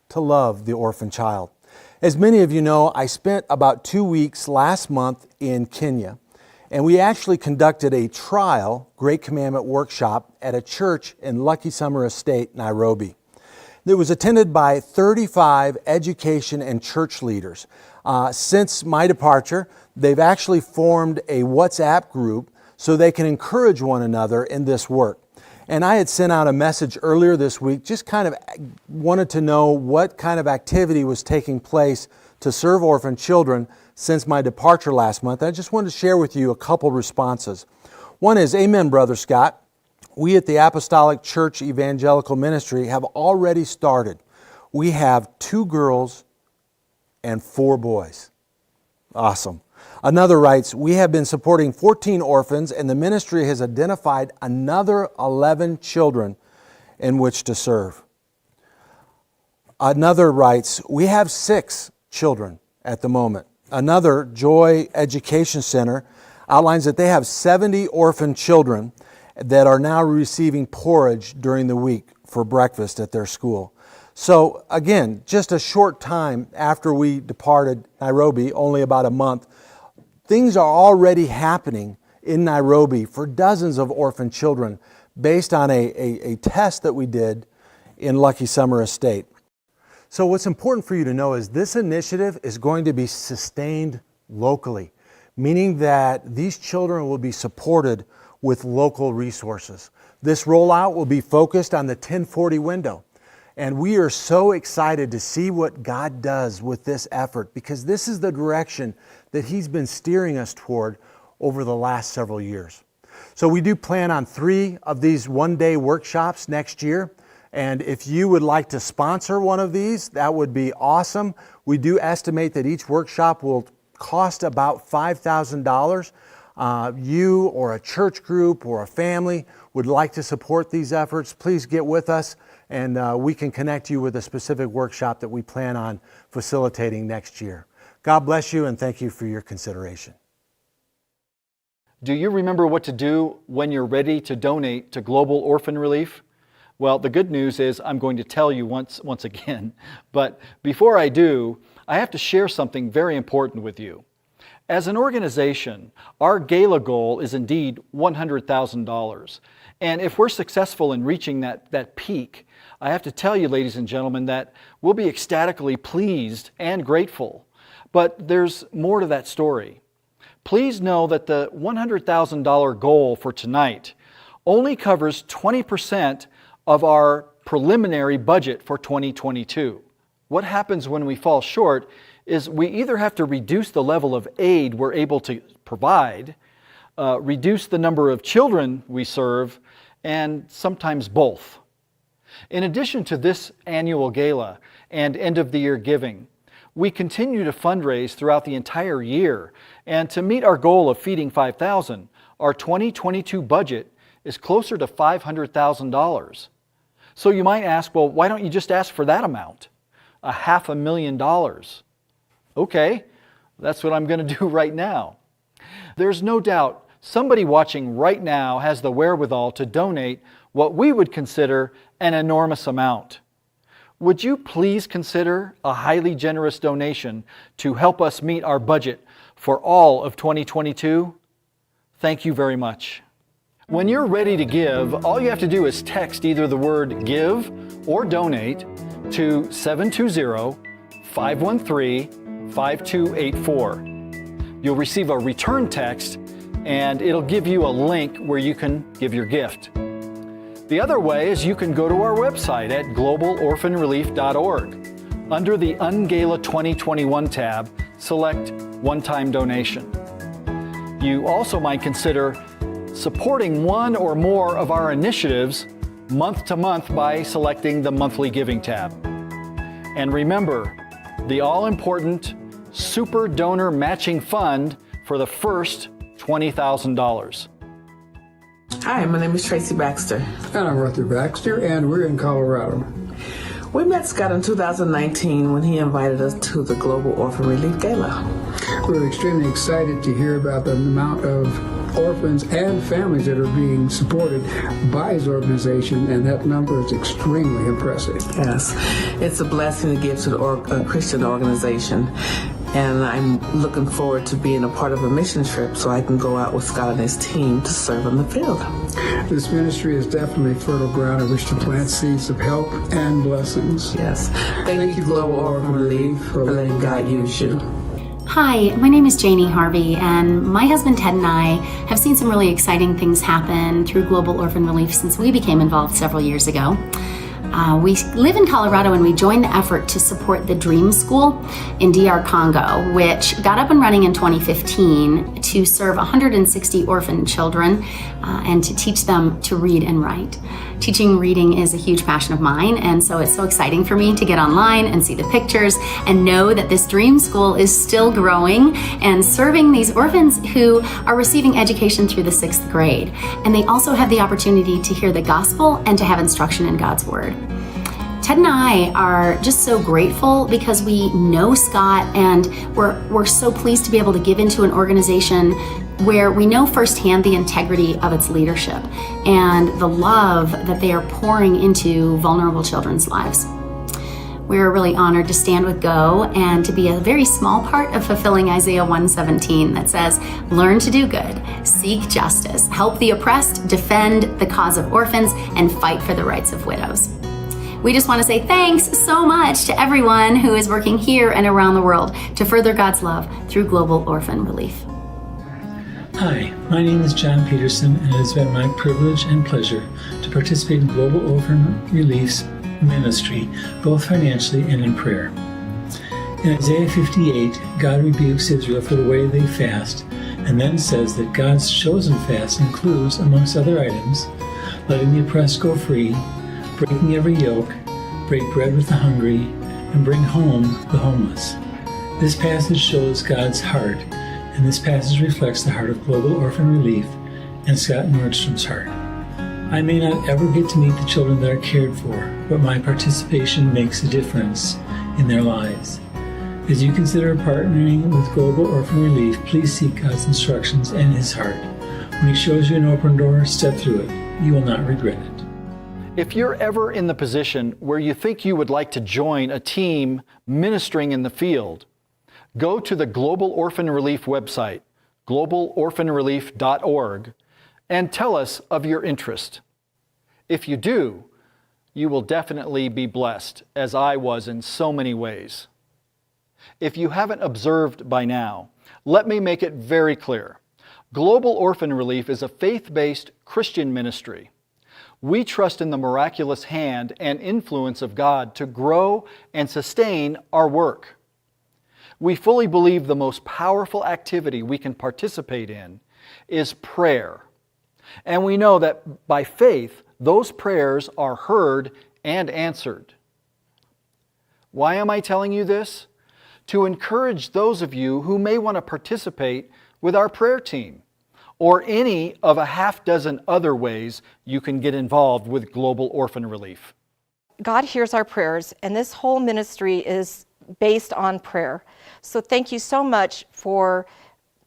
to love the orphan child. As many of you know, I spent about 2 weeks last month in Kenya, and we actually conducted a trial Great Commandment Workshop at a church in Lucky Summer Estate, Nairobi. It was attended by 35 education and church leaders. Since my departure, they've actually formed a WhatsApp group so they can encourage one another in this work. And I had sent out a message earlier this week, just kind of wanted to know what kind of activity was taking place to serve orphan children since my departure last month. I just wanted to share with you a couple responses. One is, amen, Brother Scott. We at the Apostolic Church Evangelical Ministry have already started. We have 2 girls and 4 boys. Awesome. Another writes, we have been supporting 14 orphans and the ministry has identified another 11 children in which to serve. Another writes, we have 6 children at the moment. Another, Joy Education Center, outlines that they have 70 orphan children that are now receiving porridge during the week for breakfast at their school. So again, just a short time after we departed Nairobi, only about a month, things are already happening in Nairobi for dozens of orphan children based on a test that we did in Lucky Summer Estate. So what's important for you to know is this initiative is going to be sustained locally, meaning that these children will be supported with local resources. This rollout will be focused on the 1040 window. And we are so excited to see what God does with this effort, because this is the direction that He's been steering us toward over the last several years. So we do plan on 3 of these one-day workshops next year. And if you would like to sponsor one of these, that would be awesome. We do estimate that each workshop will cost about $5,000. You or a church group or a family would like to support these efforts, please get with us, and we can connect you with a specific workshop that we plan on facilitating next year. God bless you, and thank you for your consideration. Do you remember what to do when you're ready to donate to Global Orphan Relief? Well, the good news is I'm going to tell you once again. But before I do, I have to share something very important with you. As an organization, our gala goal is indeed $100,000. And if we're successful in reaching that peak, I have to tell you, ladies and gentlemen, that we'll be ecstatically pleased and grateful. But there's more to that story. Please know that the $100,000 goal for tonight only covers 20% of our preliminary budget for 2022. What happens when we fall short is we either have to reduce the level of aid we're able to provide, reduce the number of children we serve, and sometimes both. In addition to this annual gala and end-of-the-year giving, we continue to fundraise throughout the entire year, and to meet our goal of feeding 5,000, our 2022 budget is closer to $500,000. So you might ask, well, why don't you just ask for that amount? $500,000. Okay, that's what I'm going to do right now. There's no doubt somebody watching right now has the wherewithal to donate what we would consider an enormous amount. Would you please consider a highly generous donation to help us meet our budget for all of 2022? Thank you very much. When you're ready to give, all you have to do is text either the word give or donate to 720-513-5284. You'll receive a return text and it'll give you a link where you can give your gift. The other way is you can go to our website at globalorphanrelief.org. Under the Un-Gala 2021 tab, select One-Time Donation. You also might consider supporting one or more of our initiatives month to month by selecting the Monthly Giving tab. And remember, the all-important Super Donor Matching Fund for the first $20,000. Hi, my name is Tracy Baxter. And I'm Arthur Baxter, and we're in Colorado. We met Scott in 2019 when he invited us to the Global Orphan Relief Gala. We're extremely excited to hear about the amount of orphans and families that are being supported by his organization, and that number is extremely impressive. Yes, it's a blessing to give to the Christian organization. And I'm looking forward to being a part of a mission trip so I can go out with Scott and his team to serve in the field. This ministry is definitely fertile ground in which to plant seeds of help and blessings. Yes. Thank you, Global Orphan Relief, for letting God use you. Hi, my name is Janie Harvey, and my husband Ted and I have seen some really exciting things happen through Global Orphan Relief since we became involved several years ago. We live in Colorado, and we joined the effort to support the Dream School in DR Congo, which got up and running in 2015 to serve 160 orphan children and to teach them to read and write. Teaching reading is a huge passion of mine, and so it's so exciting for me to get online and see the pictures and know that this Dream School is still growing and serving these orphans who are receiving education through the 6th grade. And they also have the opportunity to hear the gospel and to have instruction in God's Word. Ted and I are just so grateful because we know Scott, and we're so pleased to be able to give into an organization where we know firsthand the integrity of its leadership and the love that they are pouring into vulnerable children's lives. We're really honored to stand with Go and to be a very small part of fulfilling Isaiah 1:17 that says, "Learn to do good, seek justice, help the oppressed, defend the cause of orphans, and fight for the rights of widows." We just want to say thanks so much to everyone who is working here and around the world to further God's love through Global Orphan Relief. Hi, my name is John Peterson, and it has been my privilege and pleasure to participate in Global Orphan Relief's ministry, both financially and in prayer. In Isaiah 58, God rebukes Israel for the way they fast, and then says that God's chosen fast includes, amongst other items, letting the oppressed go free, breaking every yoke, break bread with the hungry, and bring home the homeless. This passage shows God's heart, and this passage reflects the heart of Global Orphan Relief and Scott Nordstrom's heart. I may not ever get to meet the children that are cared for, but my participation makes a difference in their lives. As you consider partnering with Global Orphan Relief, please seek God's instructions and His heart. When He shows you an open door, step through it. You will not regret it. If you're ever in the position where you think you would like to join a team ministering in the field, go to the Global Orphan Relief website, globalorphanrelief.org, and tell us of your interest. If you do, you will definitely be blessed, as I was in so many ways. If you haven't observed by now, let me make it very clear. Global Orphan Relief is a faith-based Christian ministry. We trust in the miraculous hand and influence of God to grow and sustain our work. We fully believe the most powerful activity we can participate in is prayer. And we know that by faith, those prayers are heard and answered. Why am I telling you this? To encourage those of you who may want to participate with our prayer team, or any of a half dozen other ways you can get involved with Global Orphan Relief. God hears our prayers, and this whole ministry is based on prayer. So thank you so much for,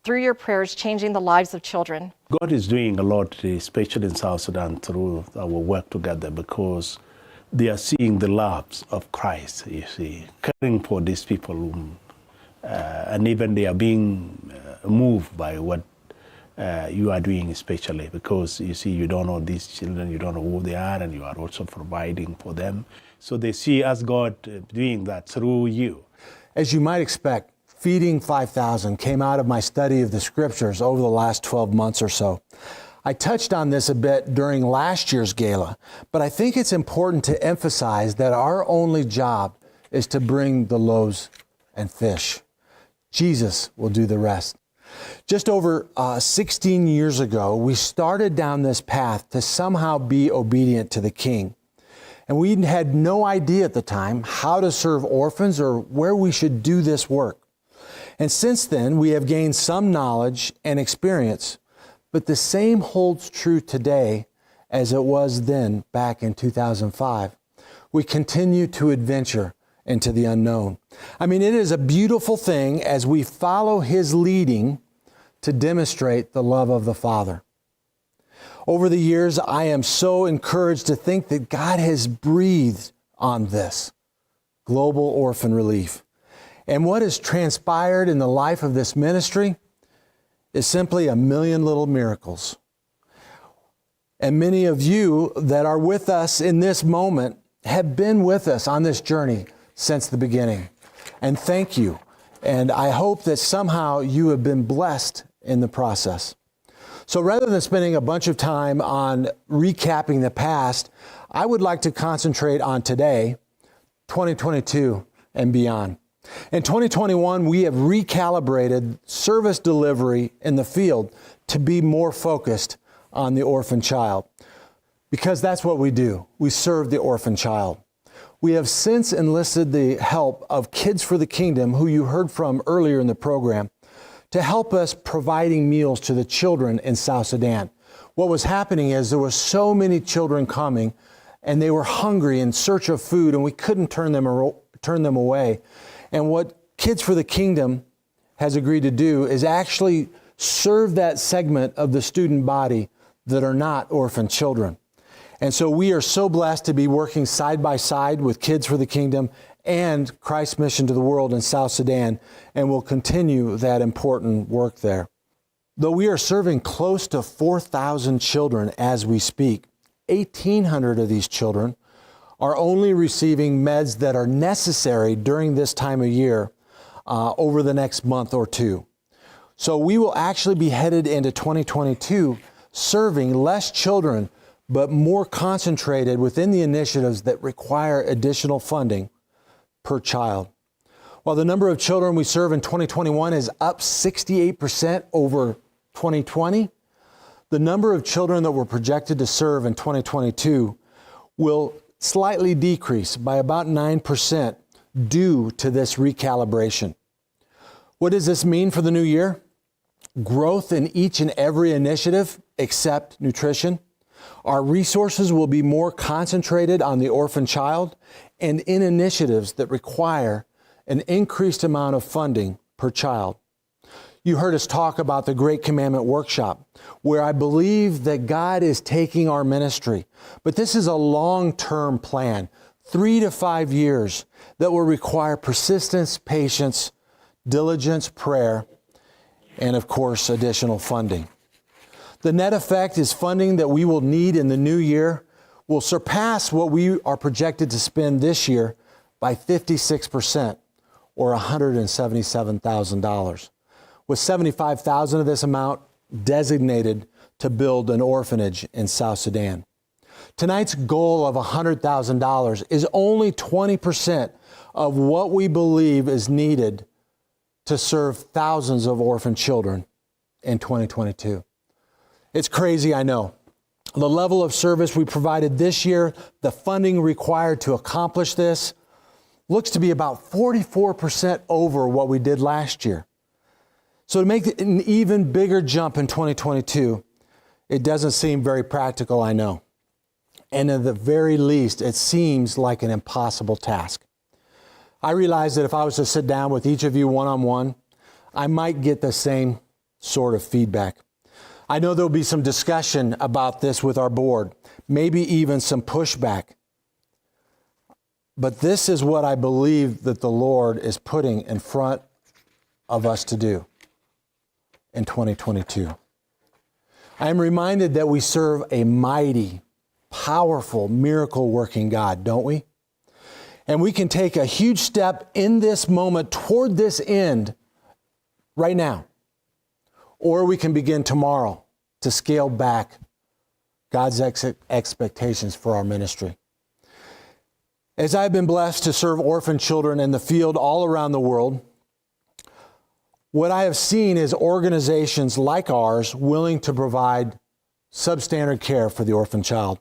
through your prayers, changing the lives of children. God is doing a lot, especially in South Sudan, through our work together, because they are seeing the loves of Christ, you see, caring for these people, and even they are being moved by what you are doing, especially because you see, you don't know these children, you don't know who they are, and you are also providing for them. So they see us, God, doing that through you. As you might expect, feeding 5,000 came out of my study of the scriptures over the last 12 months or so. I touched on this a bit during last year's gala, but I think it's important to emphasize that our only job is to bring the loaves and fish. Jesus will do the rest. Just over 16 years ago, we started down this path to somehow be obedient to the King. And we had no idea at the time how to serve orphans or where we should do this work. And since then, we have gained some knowledge and experience, but the same holds true today as it was then back in 2005. We continue to adventure into the unknown. I mean, it is a beautiful thing as we follow His leading to demonstrate the love of the Father. Over the years, I am so encouraged to think that God has breathed on this Global Orphan Relief. And what has transpired in the life of this ministry is simply a million little miracles. And many of you that are with us in this moment have been with us on this journey since the beginning. And thank you. And I hope that somehow you have been blessed in the process. So rather than spending a bunch of time on recapping the past, I would like to concentrate on today, 2022 and beyond. In 2021, we have recalibrated service delivery in the field to be more focused on the orphan child, because that's what we do. We serve the orphan child. We have since enlisted the help of Kids for the Kingdom, who you heard from earlier in the program, to help us providing meals to the children in South Sudan. What was happening is there were so many children coming, and they were hungry in search of food, and we couldn't turn them away. And what Kids for the Kingdom has agreed to do is actually serve that segment of the student body that are not orphan children. And so we are so blessed to be working side by side with Kids for the Kingdom and Christ's Mission to the World in South Sudan, and will continue that important work there. Though we are serving close to 4,000 children as we speak, 1,800 of these children are only receiving meds that are necessary during this time of year over the next month or two. So we will actually be headed into 2022 serving less children, but more concentrated within the initiatives that require additional funding per child. While the number of children we serve in 2021 is up 68% over 2020, the number of children that we're projected to serve in 2022 will slightly decrease by about 9% due to this recalibration. What does this mean for the new year? Growth in each and every initiative except nutrition. Our resources will be more concentrated on the orphan child and in initiatives that require an increased amount of funding per child. You heard us talk about the Great Commandment Workshop, where I believe that God is taking our ministry. But this is a long-term plan, 3 to 5 years, that will require persistence, patience, diligence, prayer, and of course, additional funding. The net effect is funding that we will need in the new year will surpass what we are projected to spend this year by 56%, or $177,000, with $75,000 of this amount designated to build an orphanage in South Sudan. Tonight's goal of $100,000 is only 20% of what we believe is needed to serve thousands of orphan children in 2022. It's crazy, I know. The level of service we provided this year, the funding required to accomplish this, looks to be about 44% over what we did last year. So to make an even bigger jump in 2022, it doesn't seem very practical, I know. And at the very least, it seems like an impossible task. I realize that if I was to sit down with each of you one-on-one, I might get the same sort of feedback. I know there'll be some discussion about this with our board, maybe even some pushback. But this is what I believe that the Lord is putting in front of us to do in 2022. I am reminded that we serve a mighty, powerful, miracle-working God, don't we? And we can take a huge step in this moment toward this end right now. Or we can begin tomorrow to scale back God's expectations for our ministry. As I've been blessed to serve orphan children in the field all around the world, what I have seen is organizations like ours willing to provide substandard care for the orphan child.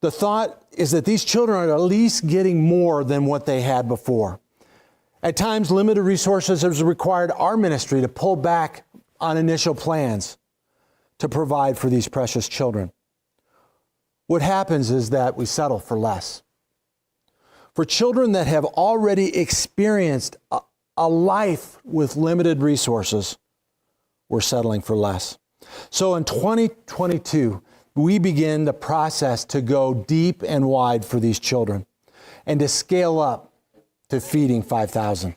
The thought is that these children are at least getting more than what they had before. At times, limited resources has required our ministry to pull back on initial plans to provide for these precious children. What happens is that we settle for less. For children that have already experienced a life with limited resources, we're settling for less. So in 2022, we begin the process to go deep and wide for these children and to scale up to feeding 5,000.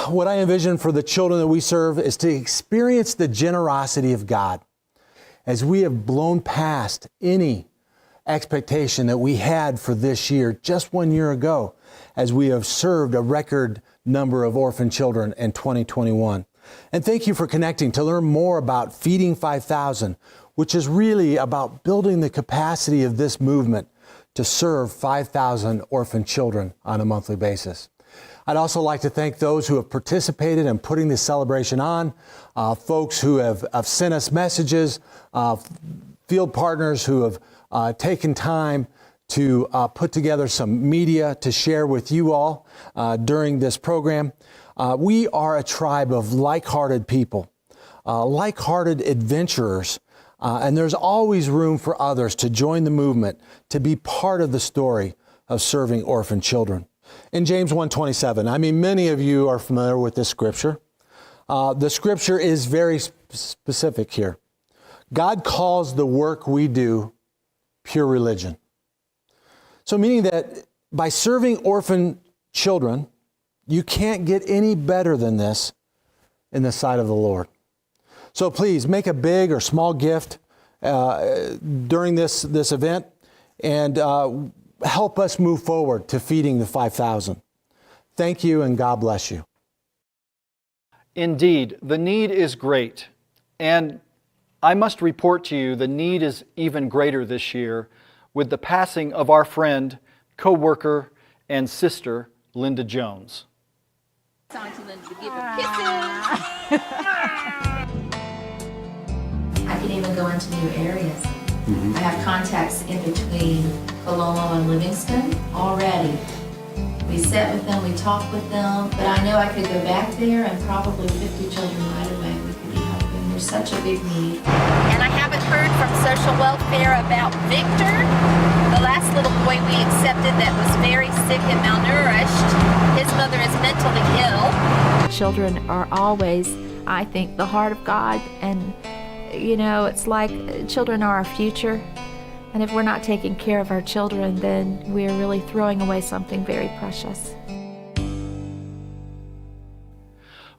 What I envision for the children that we serve is to experience the generosity of God as we have blown past any expectation that we had for this year just 1 year ago, as we have served a record number of orphan children in 2021. And thank you for connecting to learn more about Feeding 5,000, which is really about building the capacity of this movement to serve 5,000 orphan children on a monthly basis. I'd also like to thank those who have participated in putting this celebration on, folks who have sent us messages, field partners who have taken time to put together some media to share with you all during this program. We are a tribe of like-hearted people, like-hearted adventurers, and there's always room for others to join the movement, to be part of the story of serving orphan children. In James 1:27, I mean, many of you are familiar with this scripture. The scripture is very specific here. God calls the work we do pure religion. So meaning that by serving orphan children, you can't get any better than this in the sight of the Lord. So please make a big or small gift during this event and help us move forward to feeding the 5,000. Thank you and God bless you. Indeed, the need is great. And I must report to you, the need is even greater this year with the passing of our friend, co-worker, and sister, Linda Jones. Time to Linda to give her kisses. I can even go into new areas. I have contacts in between Coloma and Livingston already. We sat with them, we talked with them, but I know I could go back there and probably 50 children right away we could be helping. There's such a big need. And I haven't heard from social welfare about Victor, the last little boy we accepted that was very sick and malnourished. His mother is mentally ill. Children are always, I think, the heart of God, and you know, it's like children are our future. And if we're not taking care of our children, then we're really throwing away something very precious.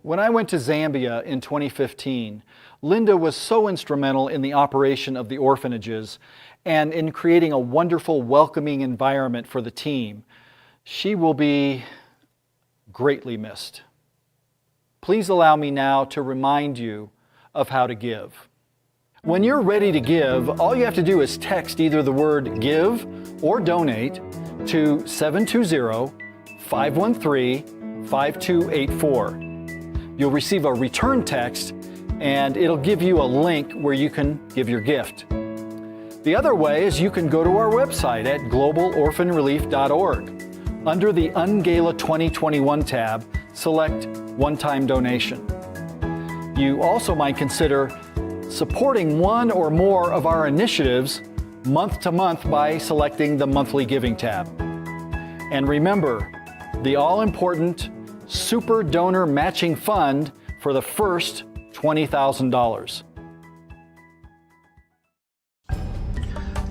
When I went to Zambia in 2015, Linda was so instrumental in the operation of the orphanages and in creating a wonderful, welcoming environment for the team. She will be greatly missed. Please allow me now to remind you of how to give. When you're ready to give, all you have to do is text either the word give or donate to 720-513-5284. You'll receive a return text and it'll give you a link where you can give your gift. The other way is you can go to our website at globalorphanrelief.org. Under the Un-Gala 2021 tab, select one-time donation. You also might consider supporting one or more of our initiatives month to month by selecting the monthly giving tab. And remember, the all-important Super Donor Matching Fund for the first $20,000.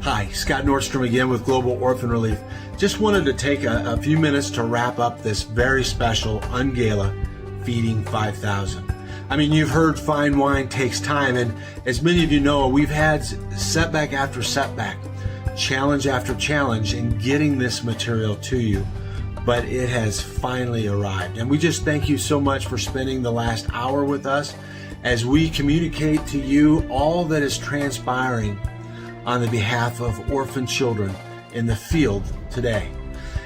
Hi, Scott Nordstrom again with Global Orphan Relief. Just wanted to take a few minutes to wrap up this very special Un-Gala Feeding 5,000. I mean, you've heard fine wine takes time, and as many of you know, we've had setback after setback, challenge after challenge in getting this material to you, but it has finally arrived. And we just thank you so much for spending the last hour with us as we communicate to you all that is transpiring on the behalf of orphan children in the field today.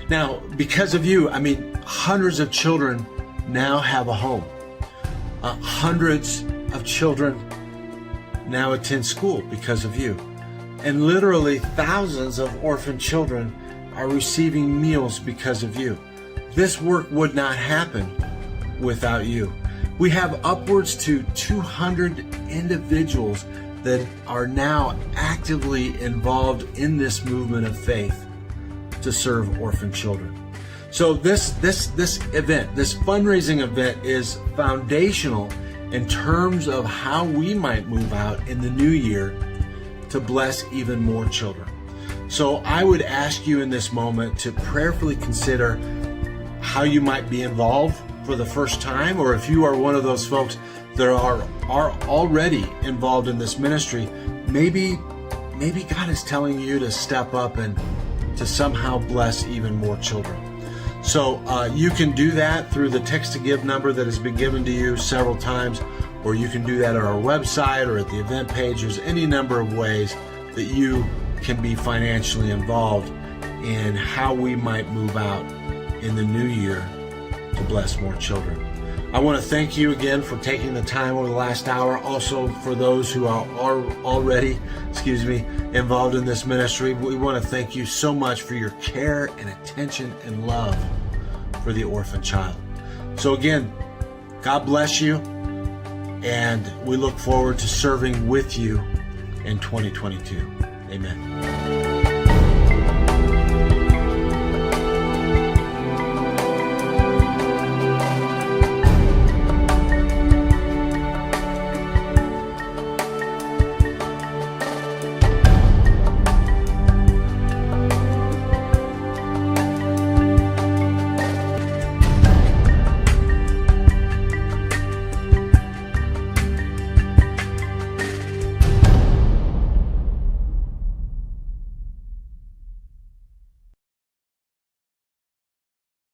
Now, because of you, I mean, hundreds of children now have a home. Hundreds of children now attend school because of you. And literally thousands of orphan children are receiving meals because of you. This work would not happen without you. We have upwards to 200 individuals that are now actively involved in this movement of faith to serve orphan children. So this event, this fundraising event, is foundational in terms of how we might move out in the new year to bless even more children. So I would ask you in this moment to prayerfully consider how you might be involved for the first time, or if you are one of those folks that are already involved in this ministry, maybe God is telling you to step up and to somehow bless even more children. So you can do that through the text to give number that has been given to you several times, or you can do that at our website or at the event page. There's any number of ways that you can be financially involved in how we might move out in the new year to bless more children. I want to thank you again for taking the time over the last hour. Also, for those who are already, involved in this ministry, we want to thank you so much for your care and attention and love for the orphan child. So again, God bless you, and we look forward to serving with you in 2022. Amen.